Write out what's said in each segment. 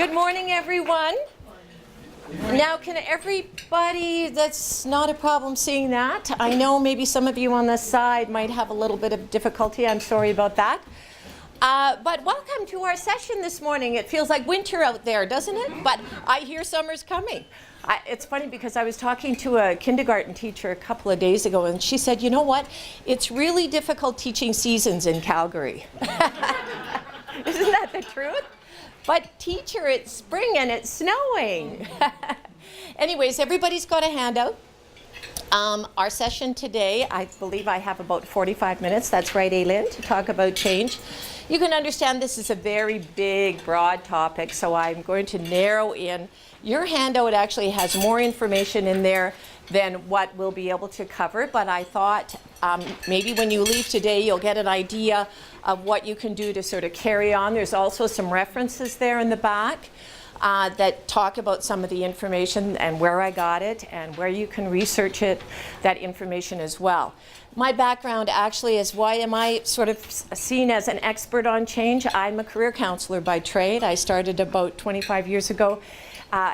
Good morning, everyone. Now, can everybody, that's not a problem seeing that. I know maybe some of you on the side might have a little bit of difficulty. I'm sorry about that. But welcome to our session this morning. It feels like winter out there, doesn't it? But I hear summer's coming. It's funny because I was talking to a kindergarten teacher a couple of days ago, and she said, you know what? It's really difficult teaching seasons in Calgary. Isn't that the truth? But teacher, it's spring and it's snowing. Anyways, everybody's got a handout. Our session today, I believe I have about 45 minutes. That's right, Aileen, to talk about change. You can understand this is a very big, broad topic, so I'm going to narrow in. Your handout actually has more information in there than what we'll be able to cover, but I thought maybe when you leave today, you'll get an idea of what you can do to sort of carry on. There's also some references there in the back that talk about some of the information and where I got it and where you can research it, that information as well. My background actually is why am I sort of seen as an expert on change? I'm a career counselor by trade. I started about 25 years ago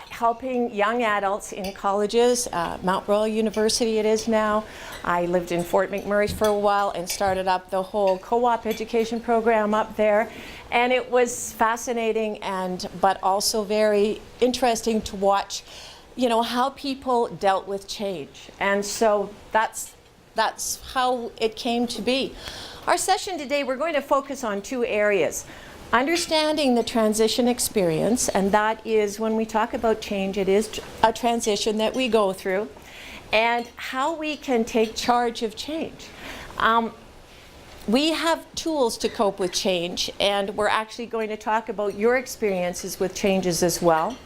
helping young adults in colleges, Mount Royal University it is now. I lived in Fort McMurray for a while and started up the whole co-op education program up there. And it was fascinating but also very interesting to watch, you know, how people dealt with change. And so that's how it came to be. Our session today, we're going to focus on two areas. Understanding the transition experience, and that is when we talk about change, it is a transition that we go through, and how we can take charge of change. We have tools to cope with change, and we're actually going to talk about your experiences with changes as well.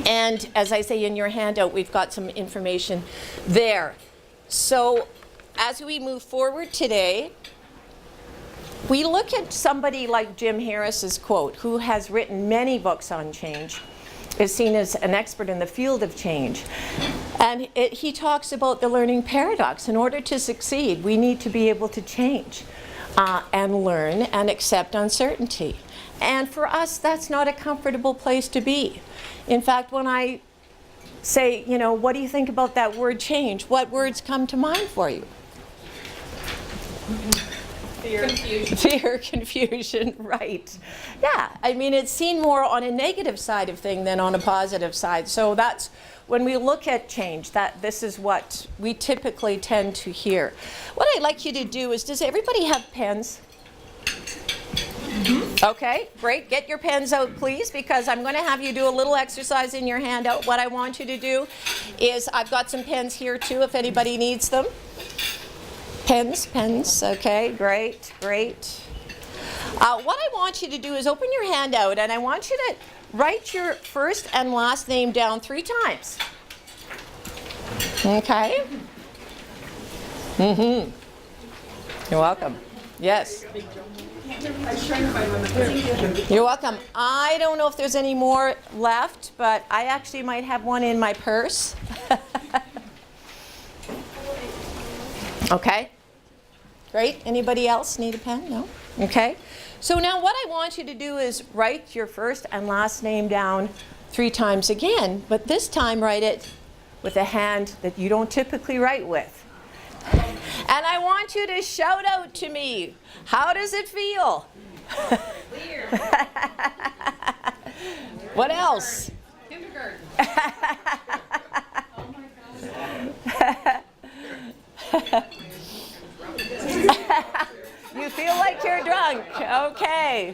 And as I say in your handout, we've got some information there. So as we move forward today, we look at somebody like Jim Harris's quote, who has written many books on change, is seen as an expert in the field of change. And he talks about the learning paradox. In order to succeed, we need to be able to change and learn and accept uncertainty. And for us, that's not a comfortable place to be. In fact, when I say, you know, what do you think about that word change? What words come to mind for you? Fear. Confusion. Fear, confusion, right. Yeah, I mean, it's seen more on a negative side of thing than on a positive side. So that's when we look at change, that this is what we typically tend to hear. What I'd like you to do is, does everybody have pens? Mm-hmm. Okay, great. Get your pens out, please, because I'm going to have you do a little exercise in your handout. What I want you to do is, I've got some pens here too, if anybody needs them. Pens, okay, great. What I want you to do is open your handout, and I want you to write your first and last name down 3 times. Okay? Mm-hmm. You're welcome. Yes. You're welcome. I don't know if there's any more left, but I actually might have one in my purse. Okay. Great. Anybody else need a pen? No? Okay. So now what I want you to do is write your first and last name down 3 times again, but this time write it with a hand that you don't typically write with. And I want you to shout out to me. How does it feel? Weird. What else? Kindergarten. Oh my God. You feel like you're drunk. Okay.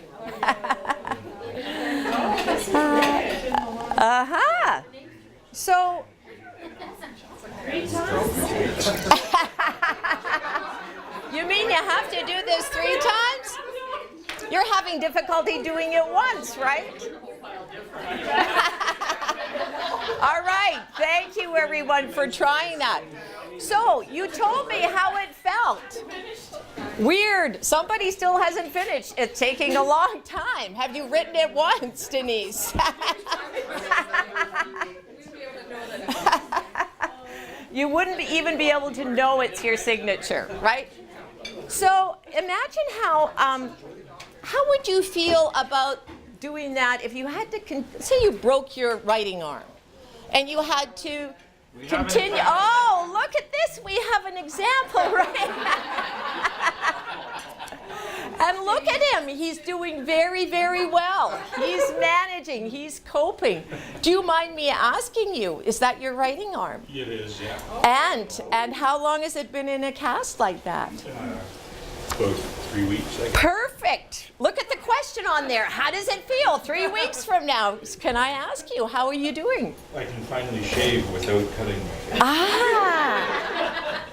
Uh-huh. So, you mean you have to do this 3 times? You're having difficulty doing it once, right? All right. Thank you, everyone, for trying that. So, you told me how it felt. Weird. Somebody still hasn't finished. It's taking a long time. Have you written it once, Denise? You wouldn't even be able to know it's your signature, right? So imagine how would you feel about doing that, if you had to, say you broke your writing arm, and you had to continue. Oh, look at this. We have an example, right? And look at him. He's doing very, very well. He's managing. He's coping. Do you mind me asking you, is that your writing arm? It is, yeah. And how long has it been in a cast like that? About 3 weeks, I guess. Perfect. Look at the question on there. How does it feel 3 weeks from now? Can I ask you, how are you doing? I can finally shave without cutting my face. Ah.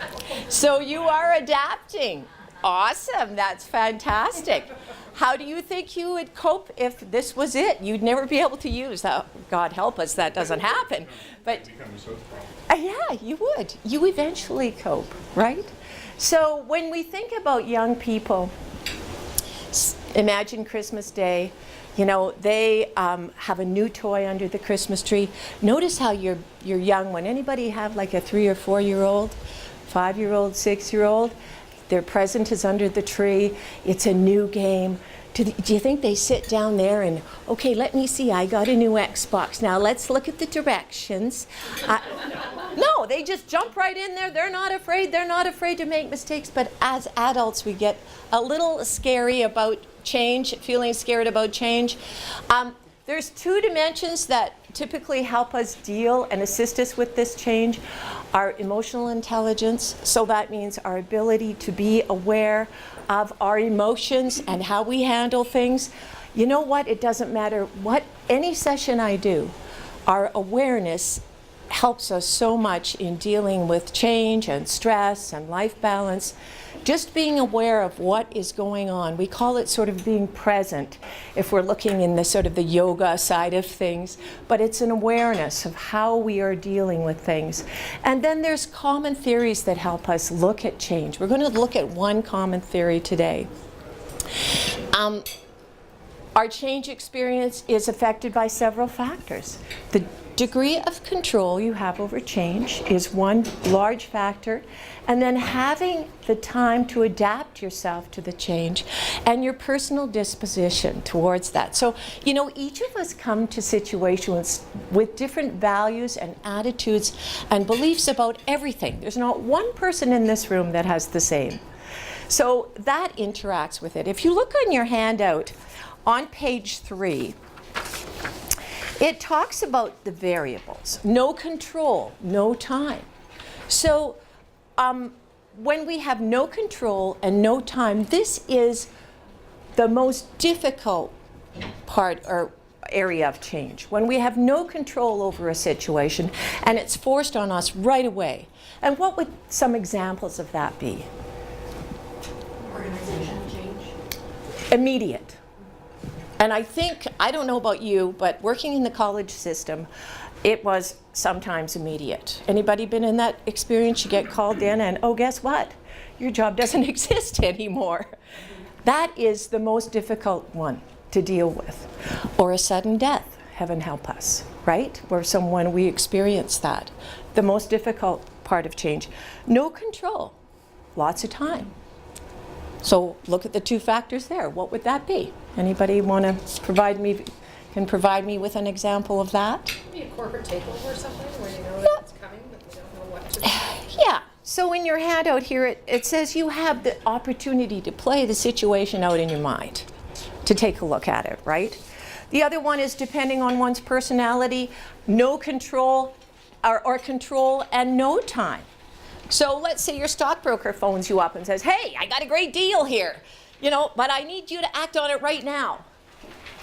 So you are adapting. Awesome. That's fantastic. How do you think you would cope if this was it? You'd never be able to use that. God help us, that doesn't happen. But yeah, you would. You eventually cope, right? So when we think about young people, imagine Christmas Day. You know, they have a new toy under the Christmas tree. Notice how your young one. Anybody have like a 3 or 4 year old, 5-year-old, 6-year-old? Their present is under the tree. It's a new game. Do you think they sit down there and, okay, let me see, I got a new Xbox. Now let's look at the directions. No, they just jump right in there. They're not afraid. They're not afraid to make mistakes. But as adults, we get a little scary about change, feeling scared about change. There's 2 dimensions that typically help us deal and assist us with this change. Our emotional intelligence, so that means our ability to be aware of our emotions and how we handle things. You know what? It doesn't matter what any session I do, our awareness helps us so much in dealing with change and stress and life balance. Just being aware of what is going on. We call it sort of being present if we're looking in the sort of the yoga side of things, but it's an awareness of how we are dealing with things. And then there's common theories that help us look at change. We're going to look at one common theory today. Our change experience is affected by several factors. The degree of control you have over change is one large factor, and then having the time to adapt yourself to the change and your personal disposition towards that. So, you know, each of us come to situations with different values and attitudes and beliefs about everything. There's not one person in this room that has the same. So that interacts with it. If you look on your handout on page 3, it talks about the variables. No control, no time. So when we have no control and no time, this is the most difficult part or area of change. When we have no control over a situation and it's forced on us right away. And what would some examples of that be? Organizational change. Immediate. And I think, I don't know about you, but working in the college system, it was sometimes immediate. Anybody been in that experience? You get called in and, oh, guess what? Your job doesn't exist anymore. That is the most difficult one to deal with. Or a sudden death, heaven help us, right? Where someone, we experience that. The most difficult part of change. No control, lots of time. So look at the 2 factors there. What would that be? Anybody want to provide me with an example of that? Maybe a corporate takeover or something where you know that it's coming, but you don't know what to do. Yeah. So in your handout here, it says you have the opportunity to play the situation out in your mind, to take a look at it, right? The other one is depending on one's personality, no control or control and no time. So let's say your stockbroker phones you up and says, hey, I got a great deal here, you know, but I need you to act on it right now.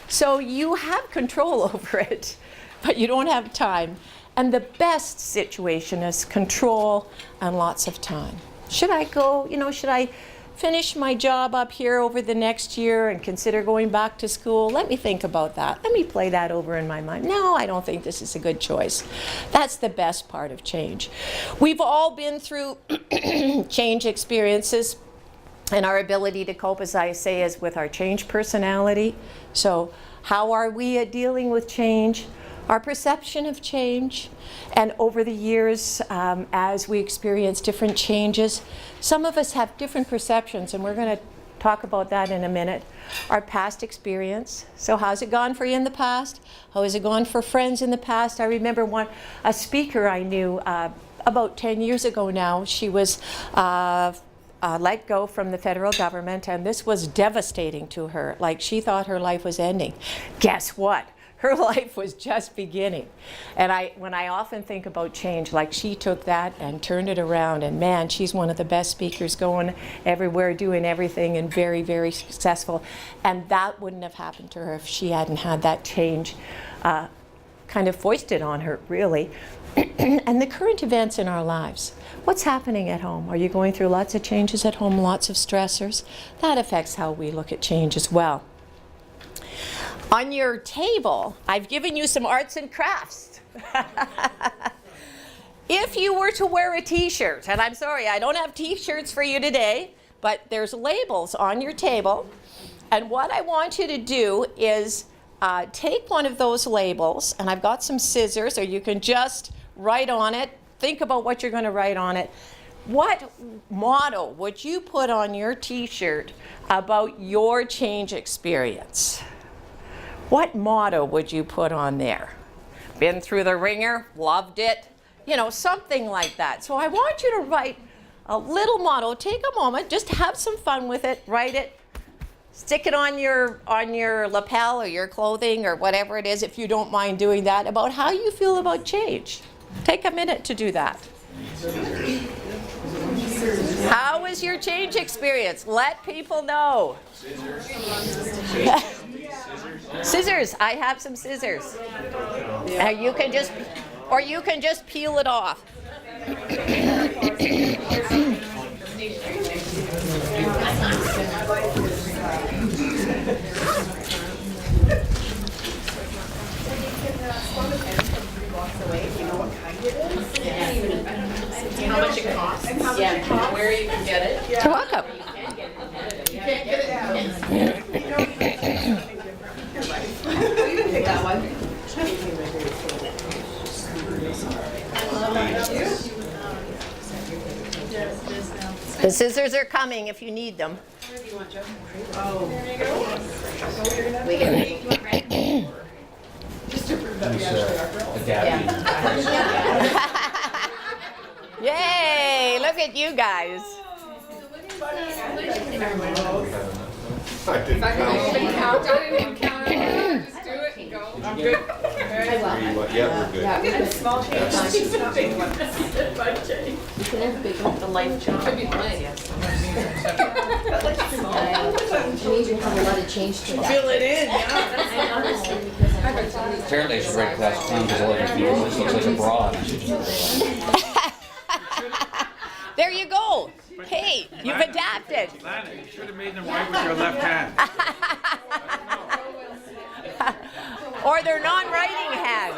So you have control over it, but you don't have time. And the best situation is control and lots of time. Should I go, you know, should I finish my job up here over the next year and consider going back to school? Let me think about that. Let me play that over in my mind. No, I don't think this is a good choice. That's the best part of change. We've all been through change experiences, and our ability to cope, as I say, is with our change personality. So how are we at dealing with change? Our perception of change, and over the years, as we experience different changes, some of us have different perceptions, and we're going to talk about that in a minute. Our past experience. So how's it gone for you in the past? How has it gone for friends in the past? I remember a speaker I knew about 10 years ago now. She was let go from the federal government, and this was devastating to her. Like, she thought her life was ending. Guess what? Her life was just beginning. And when I often think about change, like, she took that and turned it around, and man, she's one of the best speakers, going everywhere, doing everything, and very, very successful. And that wouldn't have happened to her if she hadn't had that change kind of foisted on her, really. And the current events in our lives. What's happening at home? Are you going through lots of changes at home, lots of stressors? That affects how we look at change as well. On your table, I've given you some arts and crafts. If you were to wear a t-shirt, and I'm sorry, I don't have t-shirts for you today, but there's labels on your table. And what I want you to do is take one of those labels, and I've got some scissors, or you can just write on it. Think about what you're going to write on it. What motto would you put on your t-shirt about your change experience? What motto would you put on there? Been through the ringer, loved it, you know, something like that. So I want you to write a little motto. Take a moment, just have some fun with it, write it, stick it on your lapel or your clothing or whatever it is, if you don't mind doing that, about how you feel about change. Take a minute to do that. How was your change experience? Let people know. Scissors. I have some scissors. You can just peel it off. How much it costs? And how much it costs? Where you can get it? You're welcome. You can't get it. You can pick that one. The scissors are coming if you need them. Oh. There you go. We can make one right. Just to prove that we actually are girls. Yay! Look at you guys. If I can count, I didn't even count it. Just do it and go. I'm good. Very well. Yeah, we're good. I'm getting a small change. She's a big one. Big change. You can have a big one, the life change. Could be plenty. It means you have a lot of change to that. Fill it in, yeah. Apparently I should write class clown because all I can do is looks like a broad. There you go. Hey, you've adapted. Lana, you should have made them write with your left hand. Or their non-writing hand.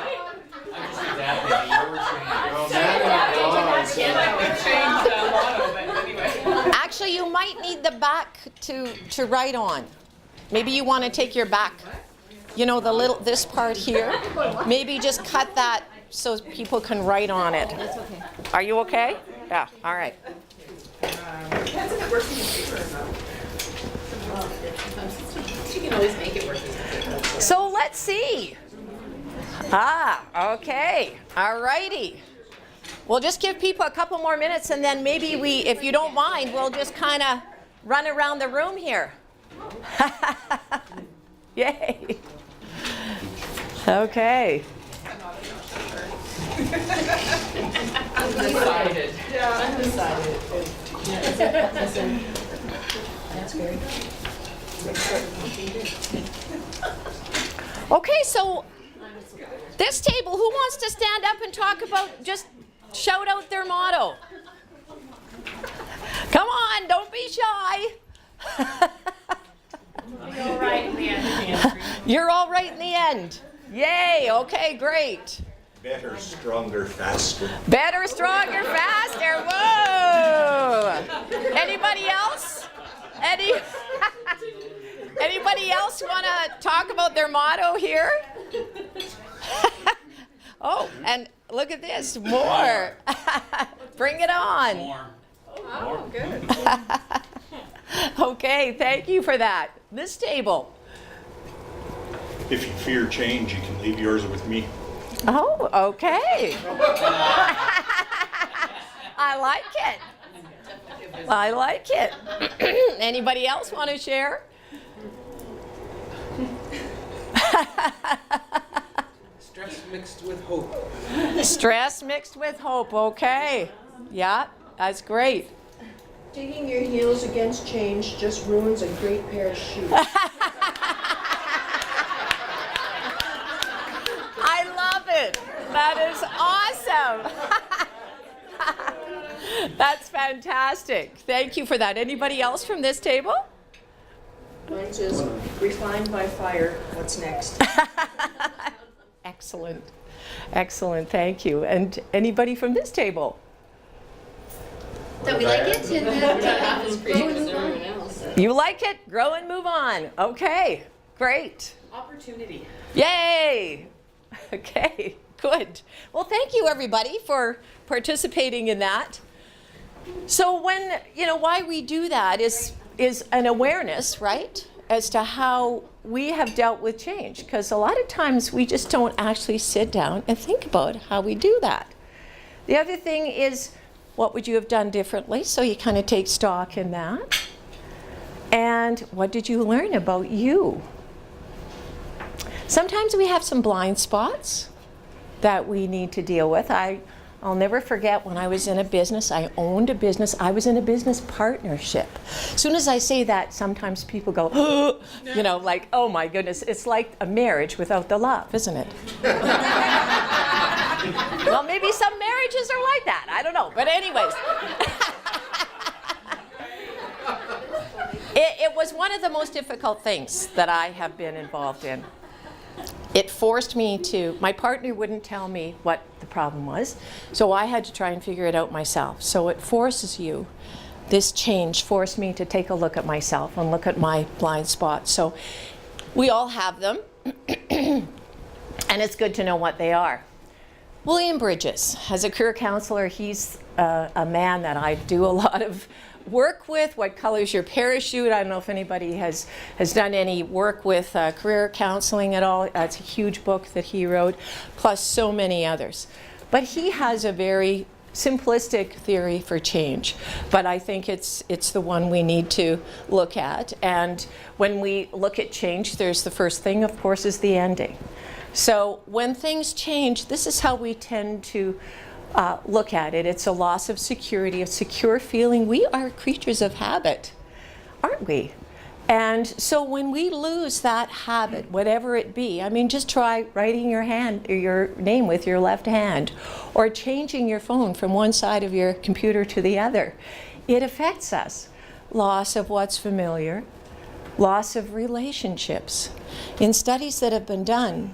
Actually, you might need the back to write on. Maybe you want to take your back, you know, this part here. Maybe just cut that so people can write on it. That's okay. Are you okay? Yeah, all right. She can always make it work. So let's see. Okay. All righty. We'll just give people a couple more minutes, and then maybe if you don't mind, we'll just kind of run around the room here. Yay. Okay. Undecided. Yeah. Undecided. That's very good. Okay, so this table, who wants to stand up and talk about, just shout out their motto? Come on, don't be shy. You're all right in the end. You're all right in the end. Yay, okay, great. Better, stronger, faster. Better, stronger, faster. Whoa! Anybody else? Anybody else want to talk about their motto here? Oh, and look at this, more. Bring it on. More. Oh, good. Okay, thank you for that. This table. If you fear change, you can leave yours with me. Oh, okay. I like it. I like it. Anybody else want to share? Stress mixed with hope. Stress mixed with hope. Okay. Yeah, that's great. Digging your heels against change just ruins a great pair of shoes. I love it. That is awesome. That's fantastic. Thank you for that. Anybody else from this table? Mine says, refined by fire, what's next? Excellent. Excellent. Thank you. And anybody from this table? That we like it and that is great with everyone else. You like it? Grow and move on. Okay. Great. Opportunity. Yay! Okay, good. Well, thank you everybody for participating in that. So when, why we do that is an awareness, right? As to how we have dealt with change. Because a lot of times we just don't actually sit down and think about how we do that. The other thing is, what would you have done differently? So you kind of take stock in that. And what did you learn about you? Sometimes we have some blind spots that we need to deal with. I'll never forget when I was in a business, I owned a business, I was in a business partnership. As soon as I say that, sometimes people go, like, oh my goodness, it's like a marriage without the love, isn't it? Well, maybe some marriages are like that, I don't know, but anyways. It was one of the most difficult things that I have been involved in. It forced me to, my partner wouldn't tell me what the problem was, so I had to try and figure it out myself. So it forces you, this change forced me to take a look at myself and look at my blind spots. So we all have them, and it's good to know what they are. William Bridges, as a career counselor, he's a man that I do a lot of work with. What color's your parachute? I don't know if anybody has done any work with career counseling at all. It's a huge book that he wrote, plus so many others. But he has a very simplistic theory for change, but I think it's the one we need to look at. And when we look at change, there's the first thing, of course, is the ending. So when things change, this is how we tend to look at it. It's a loss of security, a secure feeling. We are creatures of habit, aren't we? And so when we lose that habit, whatever it be, I mean, just try writing your name with your left hand, or changing your phone from one side of your computer to the other. It affects us. Loss of what's familiar, loss of relationships. In studies that have been done,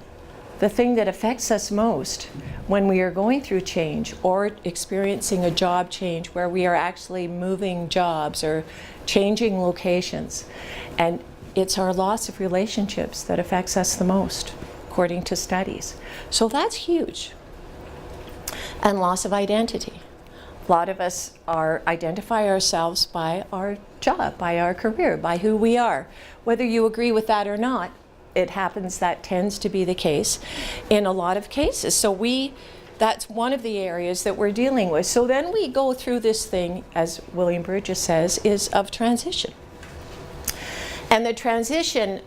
the thing that affects us most when we are going through change or experiencing a job change where we are actually moving jobs or changing locations, and it's our loss of relationships that affects us the most, according to studies. So that's huge. And loss of identity. A lot of us identify ourselves by our job, by our career, by who we are. Whether you agree with that or not, it happens that tends to be the case in a lot of cases. So that's one of the areas that we're dealing with. So then we go through this thing, as William Bridges says, is of transition. And the transition,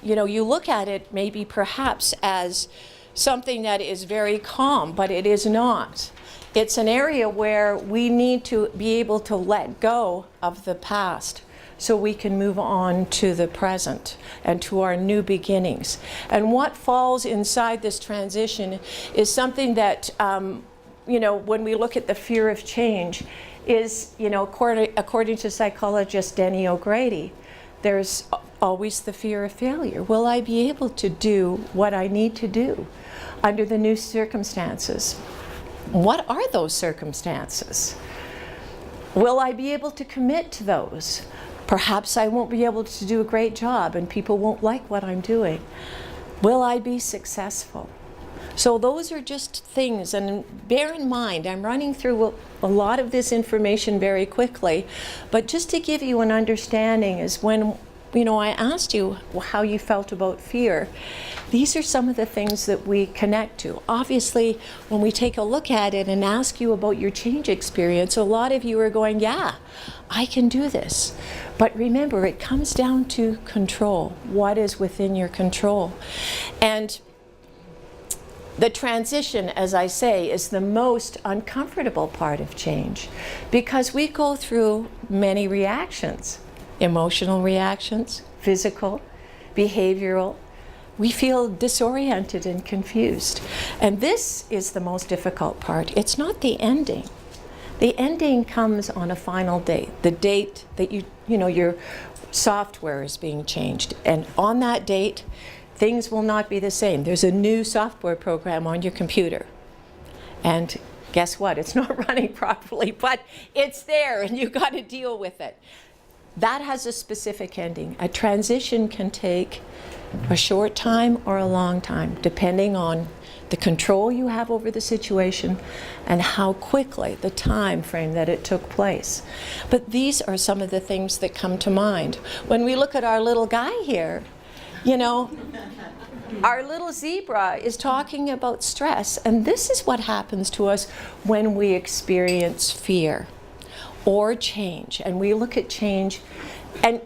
you look at it maybe perhaps as something that is very calm, but it is not. It's an area where we need to be able to let go of the past so we can move on to the present and to our new beginnings. And what falls inside this transition is something that, when we look at the fear of change, is, according to psychologist Denny O'Grady, there's always the fear of failure. Will I be able to do what I need to do under the new circumstances? What are those circumstances? Will I be able to commit to those? Perhaps I won't be able to do a great job and people won't like what I'm doing. Will I be successful? So those are just things, and bear in mind, I'm running through a lot of this information very quickly, but just to give you an understanding is when, I asked you how you felt about fear. These are some of the things that we connect to. Obviously, when we take a look at it and ask you about your change experience, a lot of you are going, yeah, I can do this. But remember, it comes down to control. What is within your control? And the transition, as I say, is the most uncomfortable part of change because we go through many reactions, emotional reactions, physical, behavioral. We feel disoriented and confused. And this is the most difficult part. It's not the ending. The ending comes on a final date, the date that your software is being changed. And on that date, things will not be the same. There's a new software program on your computer. And guess what? It's not running properly, but it's there and you've got to deal with it. That has a specific ending. A transition can take a short time or a long time, depending on the control you have over the situation and how quickly, the time frame that it took place. But these are some of the things that come to mind. When we look at our little guy here, our little zebra is talking about stress, and this is what happens to us when we experience fear or change. And we look at change, and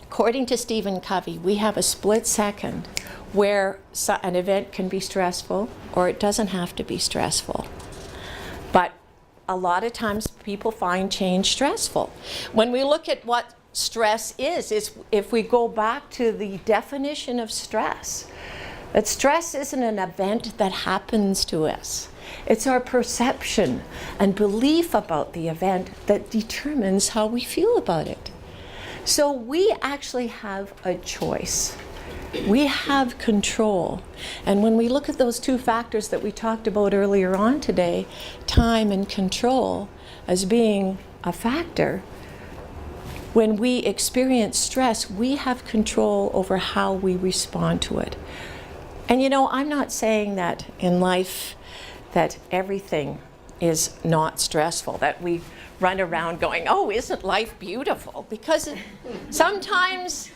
according to Stephen Covey, we have a split second where an event can be stressful or it doesn't have to be stressful. But a lot of times people find change stressful. When we look at what stress is if we go back to the definition of stress, that stress isn't an event that happens to us. It's our perception and belief about the event that determines how we feel about it. So we actually have a choice. We have control. And when we look at those two factors that we talked about earlier on today, time and control as being a factor, when we experience stress, we have control over how we respond to it. And I'm not saying that in life that everything is not stressful, that we run around going, oh, isn't life beautiful? Because sometimes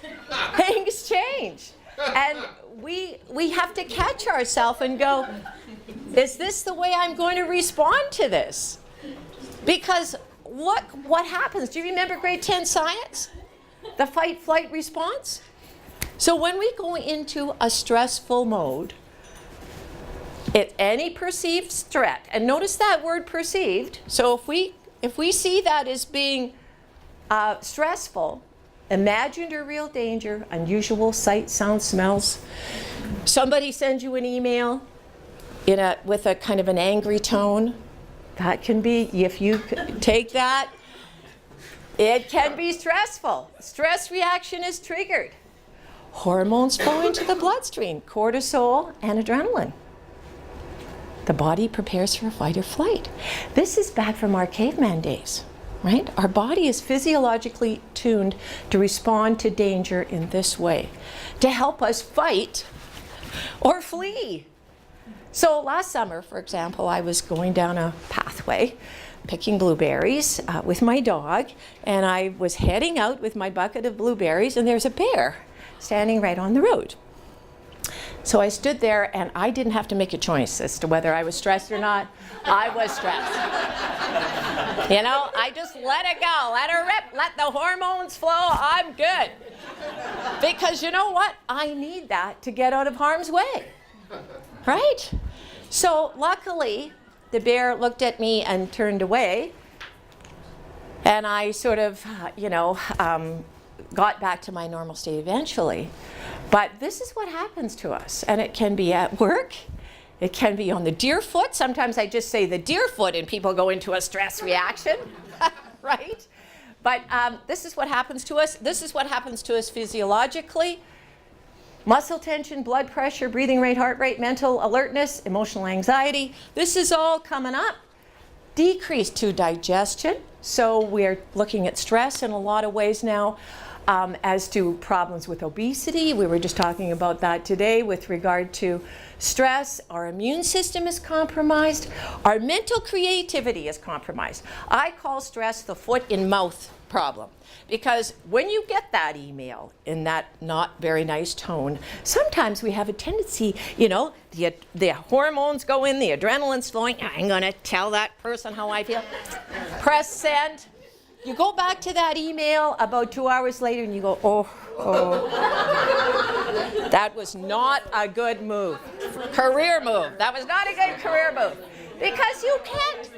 things change. And we have to catch ourselves and go, is this the way I'm going to respond to this? Because what happens? Do you remember grade 10 science? The fight-flight response? So when we go into a stressful mode, any perceived threat, and notice that word perceived, so if we see that as being stressful, imagined or real danger, unusual sight, sound, smells, somebody sends you an email with a kind of an angry tone, that can be, if you take that, it can be stressful. Stress reaction is triggered. Hormones flow into the bloodstream, cortisol and adrenaline. The body prepares for fight or flight. This is back from our caveman days, right? Our body is physiologically tuned to respond to danger in this way, to help us fight or flee. So last summer, for example, I was going down a pathway, picking blueberries with my dog, and I was heading out with my bucket of blueberries, and there's a bear standing right on the road. So I stood there, and I didn't have to make a choice as to whether I was stressed or not. I was stressed. I just let it go, let her rip, let the hormones flow, I'm good. Because you know what? I need that to get out of harm's way. Right? So luckily, the bear looked at me and turned away, and I sort of, got back to my normal state eventually. But this is what happens to us, and it can be at work, it can be on the deer foot. Sometimes I just say the deer foot and people go into a stress reaction, right? But this is what happens to us. This is what happens to us physiologically. Muscle tension, blood pressure, breathing rate, heart rate, mental alertness, emotional anxiety. This is all coming up. Decrease to digestion. So we're looking at stress in a lot of ways now. as to problems with obesity. We were just talking about that today with regard to stress. Our immune system is compromised. Our mental creativity is compromised. I call stress the foot in mouth problem, because when you get that email in that not very nice tone, sometimes we have a tendency, the hormones go in, the adrenaline's flowing. I'm going to tell that person how I feel. Press send. You go back to that email about 2 hours later and you go, oh. That was not a good move. Career move. That was not a good career move. Because you can't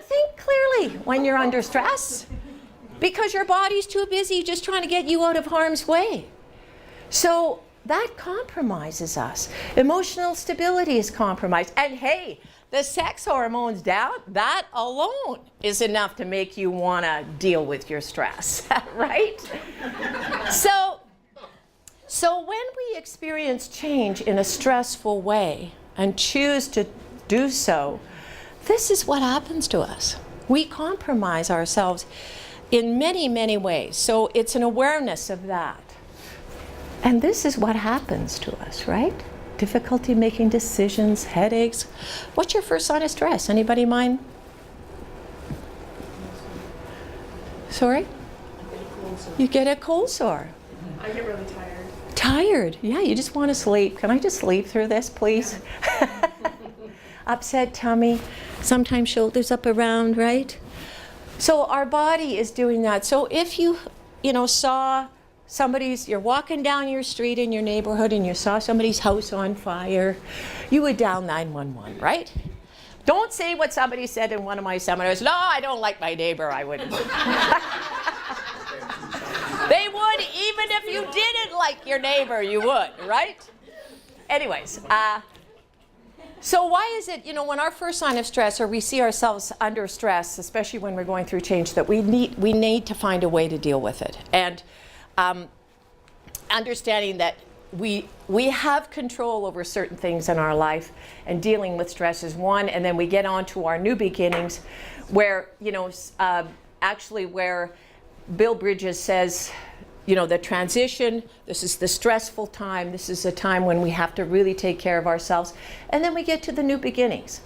think clearly when you're under stress, because your body's too busy just trying to get you out of harm's way. So that compromises us. Emotional stability is compromised. And hey, the sex hormones down, that alone is enough to make you want to deal with your stress, right? So when we experience change in a stressful way and choose to do so, this is what happens to us. We compromise ourselves in many, many ways. So it's an awareness of that. And this is what happens to us, right? Difficulty making decisions, headaches. What's your first sign of stress? Anybody mind? Sorry? You get a cold sore. I get really tired. Tired? Yeah, you just want to sleep. Can I just sleep through this, please? Upset tummy, sometimes shoulders up around, right? So our body is doing that. So if you saw you're walking down your street in your neighborhood and you saw somebody's house on fire, you would dial 911, right? Don't say what somebody said in one of my seminars. No, I don't like my neighbor. I wouldn't. They would, even if you didn't like your neighbor, you would, right? Anyways, so why is it, when our first sign of stress, or we see ourselves under stress, especially when we're going through change, that we need to find a way to deal with it. And understanding that we have control over certain things in our life, and dealing with stress is one, and then we get on to our new beginnings, where, actually where Bill Bridges says, the transition, this is the stressful time, this is a time when we have to really take care of ourselves, and then we get to the new beginnings.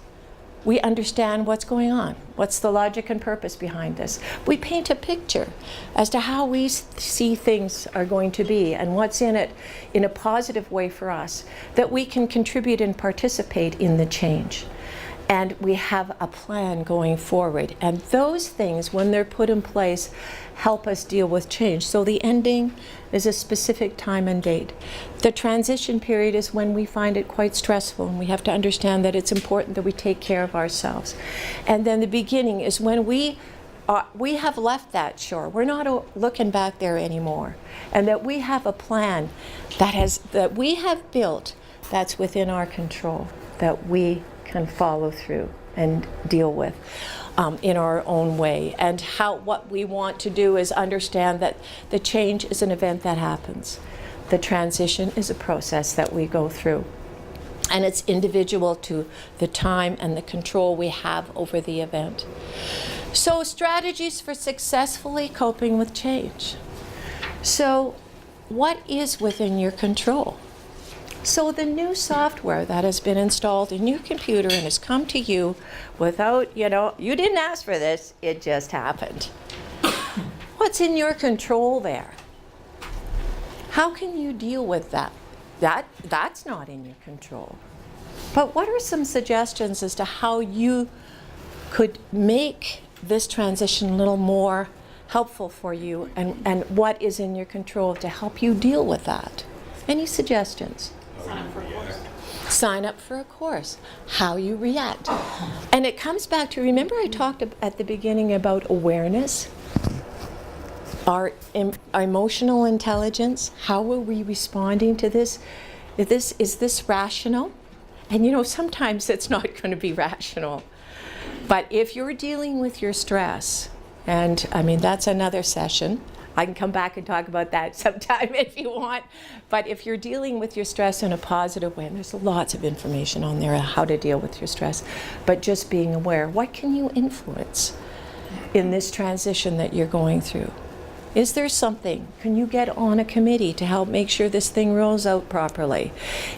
We understand what's going on, what's the logic and purpose behind this. We paint a picture as to how we see things are going to be and what's in it in a positive way for us, that we can contribute and participate in the change. And we have a plan going forward. And those things, when they're put in place, help us deal with change. So the ending is a specific time and date. The transition period is when we find it quite stressful, and we have to understand that it's important that we take care of ourselves. And then the beginning is when we have left that shore. We're not looking back there anymore. And that we have a plan that we have built that's within our control, that we can follow through and deal with in our own way. And what we want to do is understand that the change is an event that happens. The transition is a process that we go through. And it's individual to the time and the control we have over the event. So strategies for successfully coping with change. So what is within your control? So the new software that has been installed in your computer and has come to you without, you didn't ask for this, it just happened. What's in your control there? How can you deal with that? That's not in your control. But what are some suggestions as to how you could make this transition a little more helpful for you, and what is in your control to help you deal with that? Any suggestions? Sign up for a course. How you react. And it comes back to, remember I talked at the beginning about awareness? Our emotional intelligence. How are we responding to this? Is this rational? And sometimes it's not going to be rational. But if you're dealing with your stress, and that's another session. I can come back and talk about that sometime if you want. But if you're dealing with your stress in a positive way, and there's lots of information on there on how to deal with your stress, but just being aware, what can you influence in this transition that you're going through? Is there something? Can you get on a committee to help make sure this thing rolls out properly?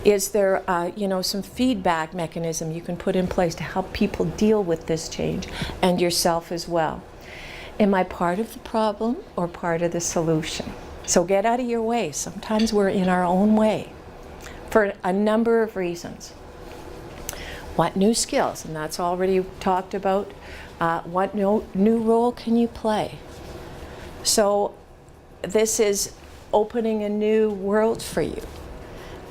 Is there, some feedback mechanism you can put in place to help people deal with this change and yourself as well? Am I part of the problem or part of the solution? So get out of your way. Sometimes we're in our own way for a number of reasons. What new skills? And that's already talked about. What new role can you play? So this is opening a new world for you.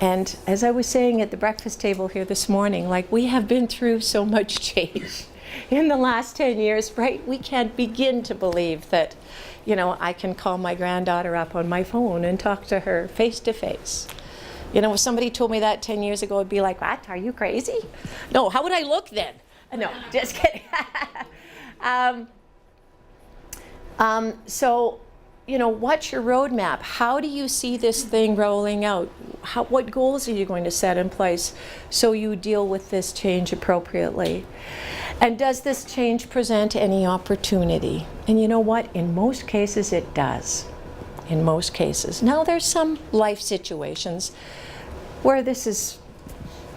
And as I was saying at the breakfast table here this morning, like, we have been through so much change in the last 10 years, right? We can't begin to believe that, I can call my granddaughter up on my phone and talk to her face to face. If somebody told me that 10 years ago, I'd be like, what? Are you crazy? No, how would I look then? No, just kidding. So, what's your roadmap? How do you see this thing rolling out? What goals are you going to set in place so you deal with this change appropriately? And does this change present any opportunity? And you know what? In most cases, it does. In most cases. Now, there's some life situations where this is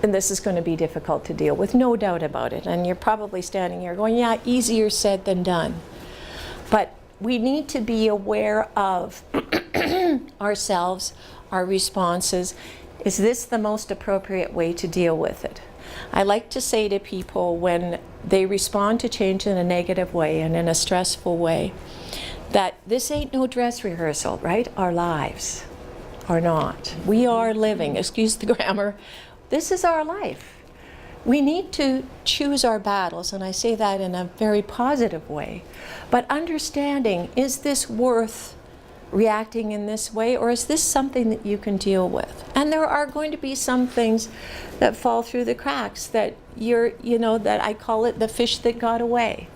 going to be difficult to deal with, no doubt about it. And you're probably standing here going, yeah, easier said than done. But we need to be aware of ourselves, our responses. Is this the most appropriate way to deal with it? I like to say to people when they respond to change in a negative way and in a stressful way, that this ain't no dress rehearsal, right? Our lives are not. We are living, excuse the grammar, this is our life. We need to choose our battles, and I say that in a very positive way. But understanding, is this worth reacting in this way, or is this something that you can deal with? And there are going to be some things that fall through the cracks that that I call it the fish that got away.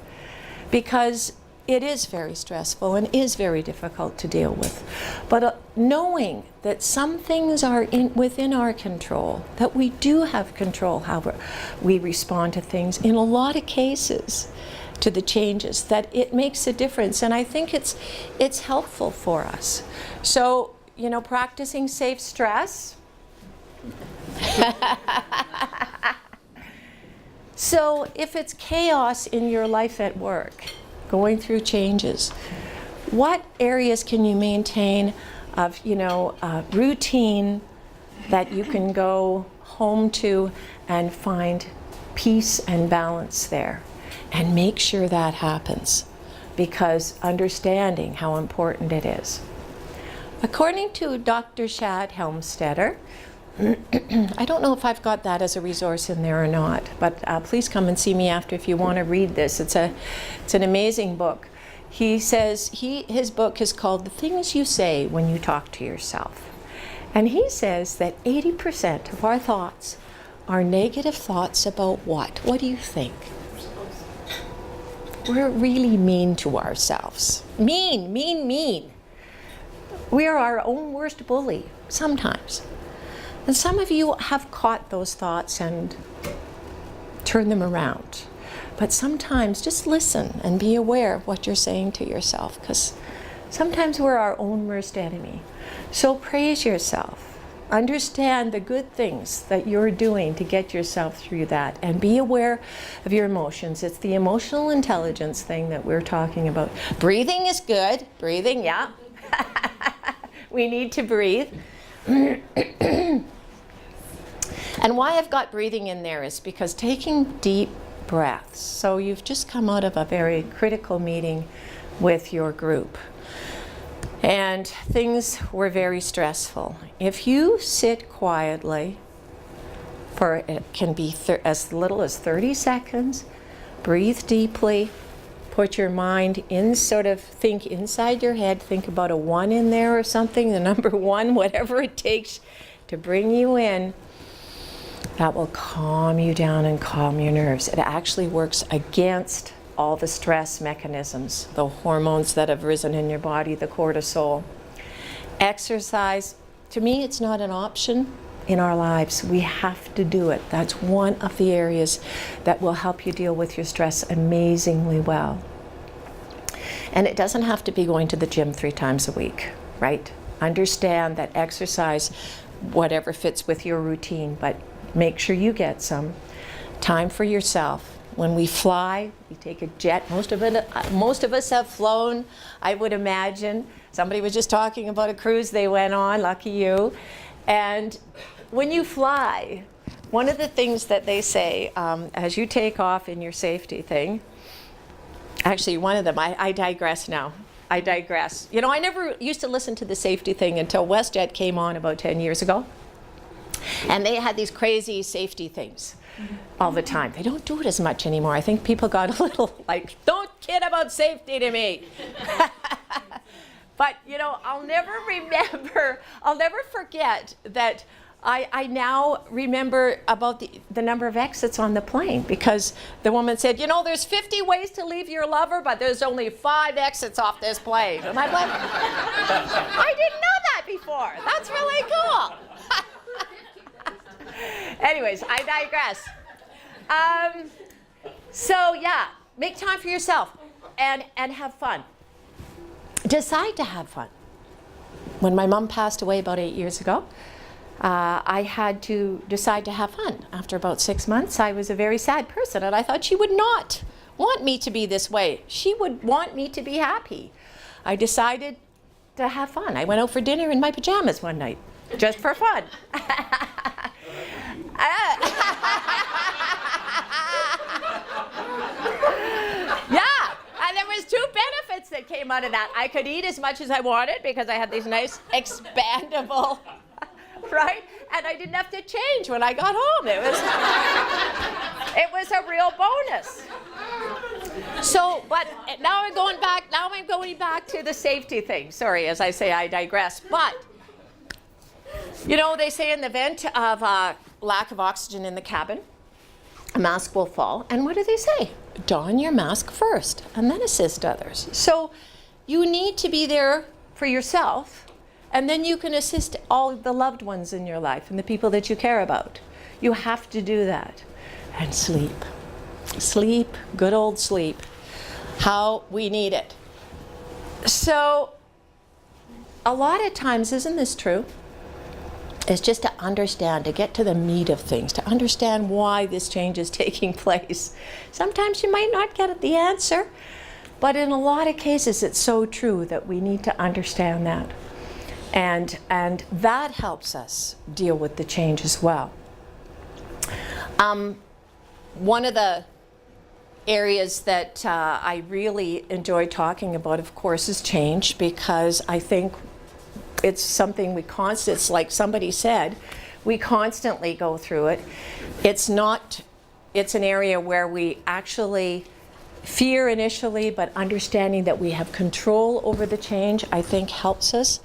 Because it is very stressful and is very difficult to deal with. But knowing that some things are within our control, that we do have control how we respond to things, in a lot of cases, to the changes, that it makes a difference. And I think it's helpful for us. So, practicing safe stress. So if it's chaos in your life at work, going through changes, what areas can you maintain of, routine that you can go home to and find peace and balance there? And make sure that happens, because understanding how important it is. According to Dr. Shad Helmstetter, I don't know if I've got that as a resource in there or not, but please come and see me after if you want to read this. It's an amazing book. He says his book is called The Things You Say When You Talk to Yourself. And he says that 80% of our thoughts are negative thoughts about what? What do you think? We're really mean to ourselves. Mean. We are our own worst bully, sometimes. And some of you have caught those thoughts and turned them around. But sometimes just listen and be aware of what you're saying to yourself, because sometimes we're our own worst enemy. So praise yourself. Understand the good things that you're doing to get yourself through that, and be aware of your emotions. It's the emotional intelligence thing that we're talking about. Breathing is good. Breathing, yeah. We need to breathe. And why I've got breathing in there is because taking deep breaths. So you've just come out of a very critical meeting with your group, and things were very stressful. If you sit quietly for, it can be as little as 30 seconds, breathe deeply, put your mind in, think inside your head, think about a 1 in there or something, the number 1, whatever it takes to bring you in. That will calm you down and calm your nerves. It actually works against all the stress mechanisms, the hormones that have risen in your body, the cortisol. Exercise, to me, it's not an option in our lives. We have to do it. That's one of the areas that will help you deal with your stress amazingly well. And it doesn't have to be going to the gym 3 times a week, right? Understand that exercise, whatever fits with your routine, but make sure you get some time for yourself. When we fly, we take a jet. Most of us have flown, I would imagine. Somebody was just talking about a cruise they went on, lucky you. And when you fly, one of the things that they say as you take off in your safety thing, actually one of them, I digress now. I digress. You know, I never used to listen to the safety thing until WestJet came on about 10 years ago. And they had these crazy safety things all the time. They don't do it as much anymore. I think people got a little like, don't kid about safety to me. But, you know, I'll never forget that I now remember about the number of exits on the plane, because the woman said, you know, there's 50 ways to leave your lover, but there's only 5 exits off this plane. And I'm like, I didn't know that before. That's really cool. Anyways, I digress. So yeah, make time for yourself and have fun. Decide to have fun. When my mom passed away about 8 years ago, I had to decide to have fun. After about 6 months, I was a very sad person, and I thought she would not want me to be this way. She would want me to be happy. I decided to have fun. I went out for dinner in my pajamas one night, just for fun. Yeah, and there was 2 benefits that came out of that. I could eat as much as I wanted because I had these nice expandable, right? And I didn't have to change when I got home. It was a real bonus. So, but now I'm going back to the safety thing. Sorry, as I say, I digress. But you know, they say in the event of lack of oxygen in the cabin, a mask will fall. And what do they say? Don your mask first and then assist others. So you need to be there for yourself, and then you can assist all the loved ones in your life and the people that you care about. You have to do that. And sleep. Sleep, good old sleep. How we need it. So a lot of times, isn't this true? It's just to understand, to get to the meat of things, to understand why this change is taking place. Sometimes you might not get the answer, but in a lot of cases it's so true that we need to understand that. And that helps us deal with the change as well. One of the areas that I really enjoy talking about, of course, is change, because I think it's something it's like somebody said, we constantly go through it. It's an area where we actually fear initially, but understanding that we have control over the change, I think helps us.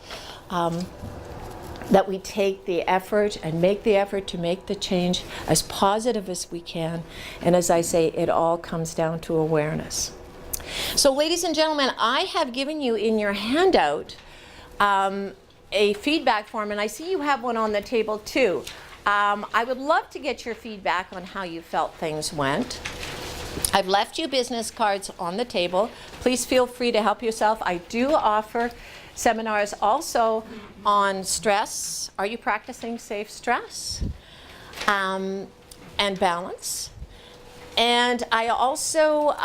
That we take the effort and make the effort to make the change as positive as we can. And as I say, it all comes down to awareness. So ladies and gentlemen, I have given you in your handout a feedback form, and I see you have one on the table too. I would love to get your feedback on how you felt things went. I've left you business cards on the table. Please feel free to help yourself. I do offer seminars also on stress. Are you practicing safe stress? And balance. And I also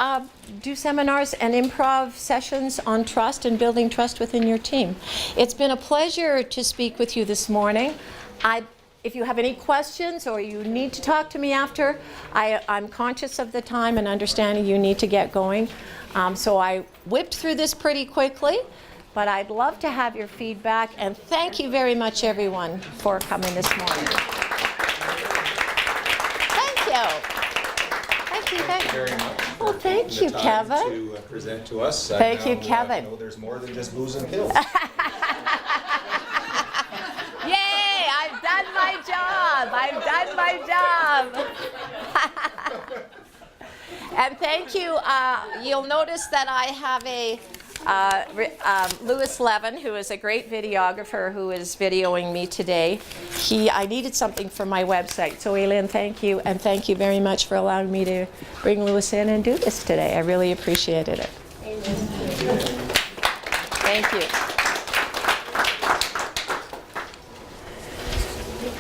do seminars and improv sessions on trust and building trust within your team. It's been a pleasure to speak with you this morning. If you have any questions or you need to talk to me after, I'm conscious of the time and understanding you need to get going. So I whipped through this pretty quickly, but I'd love to have your feedback. And thank you very much, everyone, for coming this morning. Thank you. Thank you very much. Well, thank you, Kevin. To present to us. Thank you, Kevin. Know there's more than just booze and pills. Yay! I've done my job. I've done my job. And thank you. You'll notice that I have a Louis Levin, who is a great videographer, who is videoing me today. I needed something for my website. So Aileen, thank you, and thank you very much for allowing me to bring Louis in and do this today. I really appreciated it. Amen. Thank you.